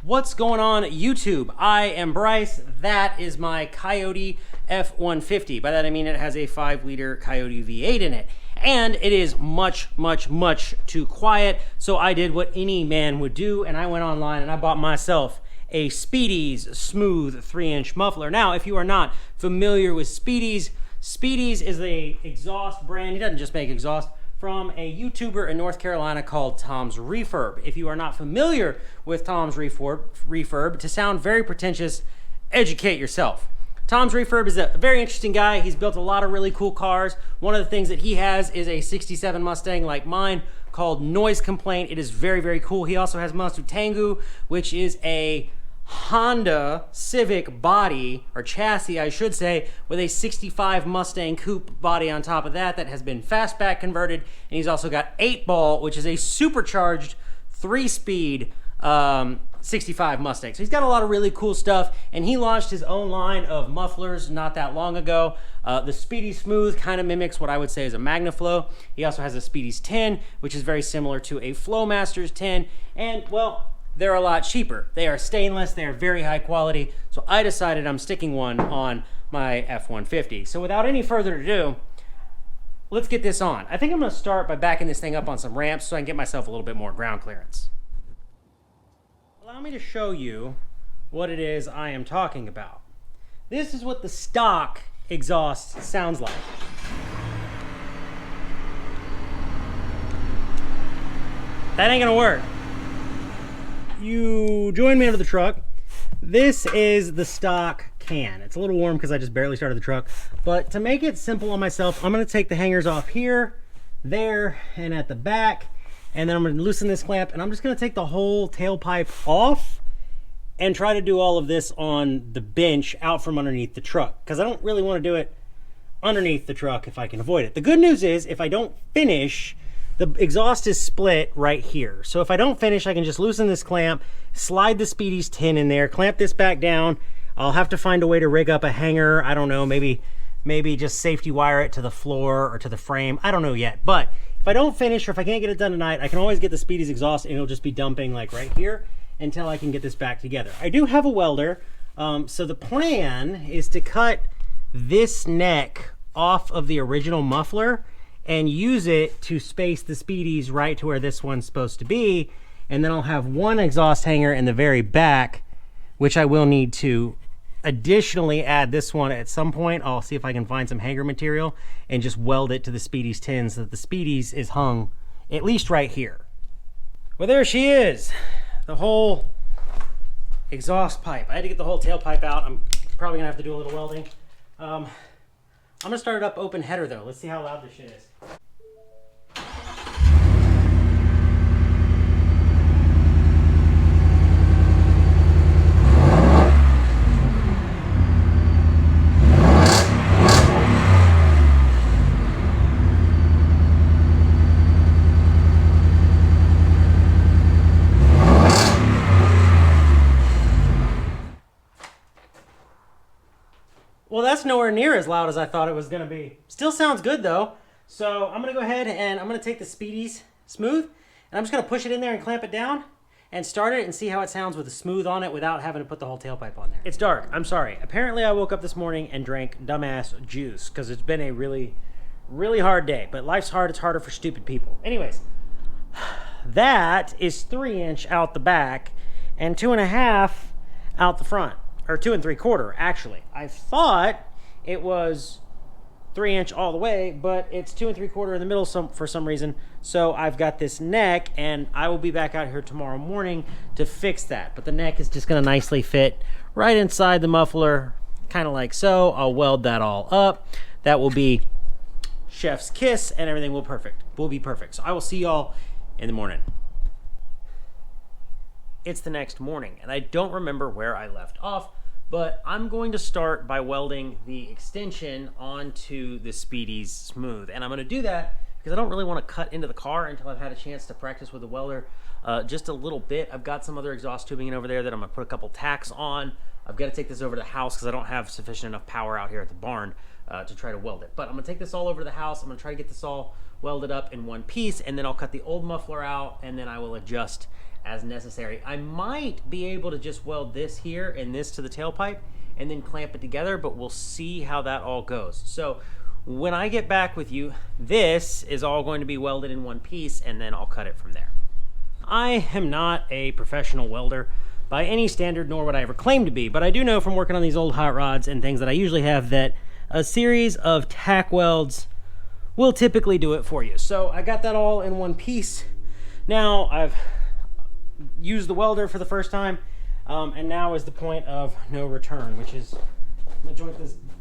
What's going on, YouTube? I am Bryce. That is my Coyote F-150. By that I mean it has a 5-liter Coyote V8 in it. And it is much too quiet. So I did what any man would do, and I went online and I bought myself a Speedys Smooth 3-inch muffler. Now, if you are not familiar with Speedys, Speedys is a exhaust brand. He doesn't just make exhaust. From a YouTuber in North Carolina called Tom's Refurb. If you are not familiar with Tom's Refurb, to sound very pretentious, educate yourself. Tom's Refurb is a very interesting guy. He's built a lot of really cool cars. One of the things that he has is a 67 Mustang like mine called Noise Complaint. It is very cool. He also has Masu Tengu, which is a Honda Civic body, or chassis I should say, with a 65 Mustang coupe body on top of that has been fastback converted. And he's also got 8-ball, which is a supercharged 3-speed 65 Mustang. So he's got a lot of really cool stuff, and he launched his own line of mufflers not that long ago. The Speedys Smooth kind of mimics what I would say is a MagnaFlow. He also has a Speedys 10, which is very similar to a Flowmaster's 10, and well, they're a lot cheaper. They are stainless, they are very high quality, so I decided I'm sticking one on my F-150. So without any further ado, let's get this on. I think I'm gonna start by backing this thing up on some ramps so I can get myself a little bit more ground clearance. Allow me to show you what it is I am talking about. This is what the stock exhaust sounds like. That ain't gonna work. You join me under the truck. This is the stock can. It's a little warm because I just barely started the truck. But to make it simple on myself, I'm going to take the hangers off here, there, and at the back. And then I'm going to loosen this clamp, and I'm just going to take the whole tailpipe off and try to do all of this on the bench out from underneath the truck, because I don't really want to do it underneath the truck if I can avoid it. The good news is if I don't finish, the exhaust is split right here. So if I don't finish, I can just loosen this clamp, slide the Speedys 10 in there, clamp this back down. I'll have to find a way to rig up a hanger. I don't know, maybe just safety wire it to the floor or to the frame. I don't know yet. But if I don't finish, or if I can't get it done tonight, I can always get the Speedys exhaust and it'll just be dumping like right here until I can get this back together. I do have a welder. So the plan is to cut this neck off of the original muffler and use it to space the Speedys right to where this one's supposed to be. And then I'll have one exhaust hanger in the very back, which I will need to additionally add this one at some point. I'll see if I can find some hanger material and just weld it to the Speedys 10 so that the Speedys is hung at least right here. Well, there she is, the whole exhaust pipe. I had to get the whole tailpipe out. I'm probably gonna have to do a little welding. I'm gonna start it up open header though. Let's see how loud this shit is. Well, that's nowhere near as loud as I thought it was gonna be. Still sounds good though. So I'm gonna go ahead and I'm gonna take the Speedys Smooth and I'm just gonna push it in there and clamp it down and start it and see how it sounds with the smooth on it without having to put the whole tailpipe on there. It's dark, I'm sorry. Apparently I woke up this morning and drank dumbass juice because it's been a really hard day, but life's hard, it's harder for stupid people. Anyways, that is 3-inch out the back and 2.5 out the front. Or 2 3/4 actually. I thought it was 3-inch all the way, but it's 2 3/4 in the middle for some reason. So I've got this neck, and I will be back out here tomorrow morning to fix that. But the neck is just gonna nicely fit right inside the muffler, kind of like so. I'll weld that all up. That will be chef's kiss, and everything will be perfect. So I will see y'all in the morning. It's the next morning, and I don't remember where I left off, but I'm going to start by welding the extension onto the Speedys Smooth. And I'm going to do that because I don't really want to cut into the car until I've had a chance to practice with the welder just a little bit. I've got some other exhaust tubing in over there that I'm going to put a couple tacks on. I've got to take this over to the house because I don't have sufficient enough power out here at the barn to try to weld it. But I'm going to take this all over to the house. I'm going to try to get this all welded up in one piece, and then I'll cut the old muffler out, and then I will adjust as necessary. I might be able to just weld this here and this to the tailpipe and then clamp it together, but we'll see how that all goes. So when I get back with you, this is all going to be welded in one piece, and then I'll cut it from there. I am not a professional welder by any standard, nor would I ever claim to be, but I do know from working on these old hot rods and things that I usually have that a series of tack welds will typically do it for you. So I got that all in one piece. Now I've used the welder for the first time, and now is the point of no return, which is I'm gonna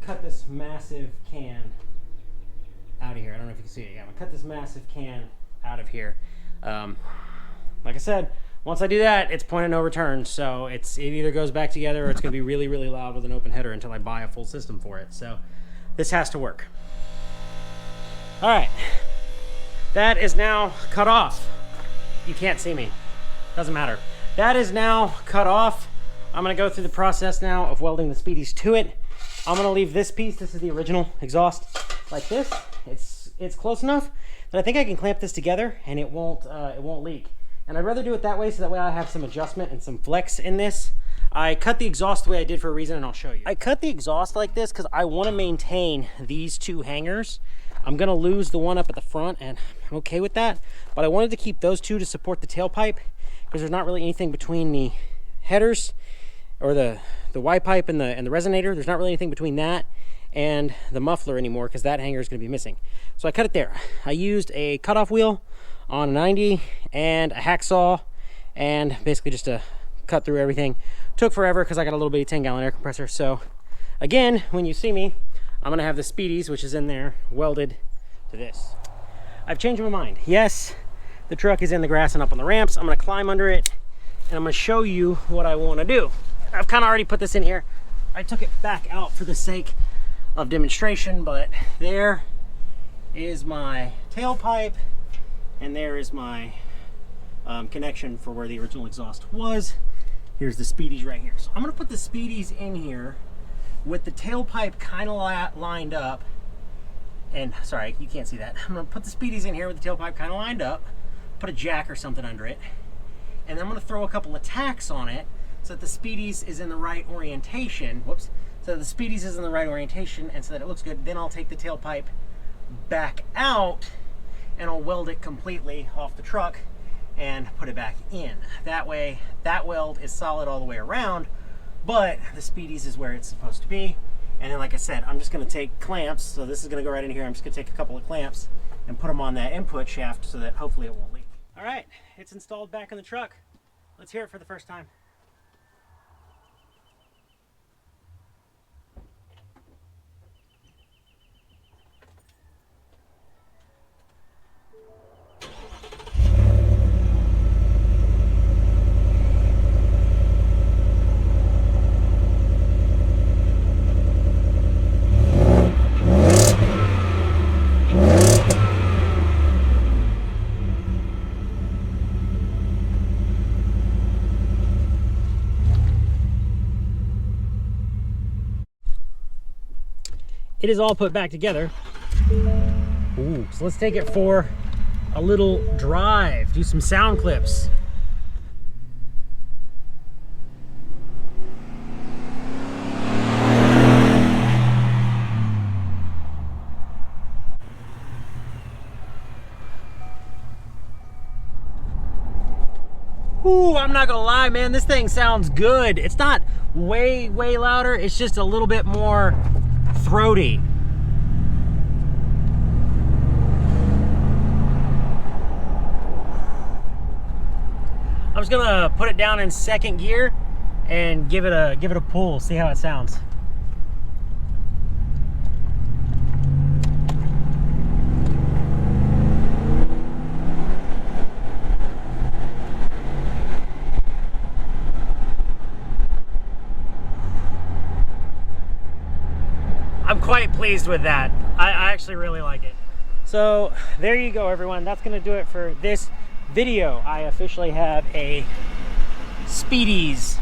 cut this massive can out of here. I don't know if you can see it. Yeah, I'm gonna cut this massive can out of here. Like I said, once I do that, it's point of no return. So it either goes back together or it's gonna be really, really loud with an open header until I buy a full system for it. So this has to work. All right, that is now cut off. You can't see me, doesn't matter. That is now cut off. I'm gonna go through the process now of welding the Speedys to it. I'm gonna leave this piece, this is the original exhaust, like this. It's close enough that I think I can clamp this together and it won't leak. And I'd rather do it that way, so that way I have some adjustment and some flex in this. I cut the exhaust the way I did for a reason, and I'll show you. I cut the exhaust like this because I want to maintain these two hangers. I'm gonna lose the one up at the front, and I'm okay with that, but I wanted to keep those two to support the tailpipe because there's not really anything between the headers or the Y pipe and the resonator. There's not really anything between that and the muffler anymore because that hanger is going to be missing. So I cut it there. I used a cutoff wheel on a 90 and a hacksaw, and basically just to cut through everything. Took forever because I got a little bitty 10-gallon air compressor. So again, when you see me, I'm gonna have the Speedys, which is in there, welded to this. I've changed my mind. Yes, the truck is in the grass and up on the ramps. I'm gonna climb under it and I'm gonna show you what I wanna do. I've kind of already put this in here. I took it back out for the sake of demonstration, but there is my tailpipe and there is my connection for where the original exhaust was. Here's the Speedys right here. So I'm gonna put the Speedys in here with the tailpipe kind of lined up. And sorry, you can't see that. I'm gonna put the Speedys in here with the tailpipe kind of lined up, put a jack or something under it, and then I'm gonna throw a couple of tacks on it so that the Speedys is in the right orientation. Whoops. So the Speedys is in the right orientation and so that it looks good. Then I'll take the tailpipe back out and I'll weld it completely off the truck and put it back in. That way, that weld is solid all the way around, but the Speedys is where it's supposed to be. And then, like I said, I'm just gonna take clamps. So this is gonna go right in here. I'm just gonna take a couple of clamps and put them on that input shaft so that hopefully it won't leak. All right, it's installed back in the truck. Let's hear it for the first time. It is all put back together. Ooh, so let's take it for a little drive, do some sound clips. Ooh, I'm not gonna lie, man, this thing sounds good. It's not way louder, it's just a little bit more throaty. I'm just gonna put it down in second gear and give it a pull, see how it sounds. I'm quite pleased with that. I actually really like it. So there you go, everyone. That's gonna do it for this video. I officially have a Speedys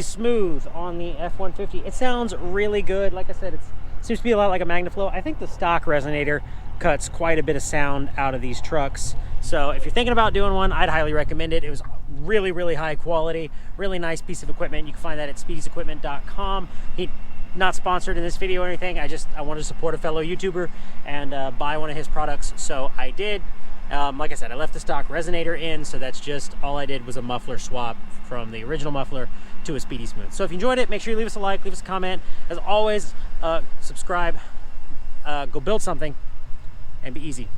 Smooth on the F-150. It sounds really good. Like I said, it seems to be a lot like a MagnaFlow. I think the stock resonator cuts quite a bit of sound out of these trucks. So if you're thinking about doing one, I'd highly recommend it. It was really, really high quality, really nice piece of equipment. You can find that at speedysequipment.com. Not sponsored in this video or anything. I wanted to support a fellow YouTuber and buy one of his products, so I did. Like I said, I left the stock resonator in, so that's just all I did was a muffler swap from the original muffler to a Speedy Smooth. So if you enjoyed it, make sure you leave us a like, leave us a comment. As always, subscribe, go build something, and be easy.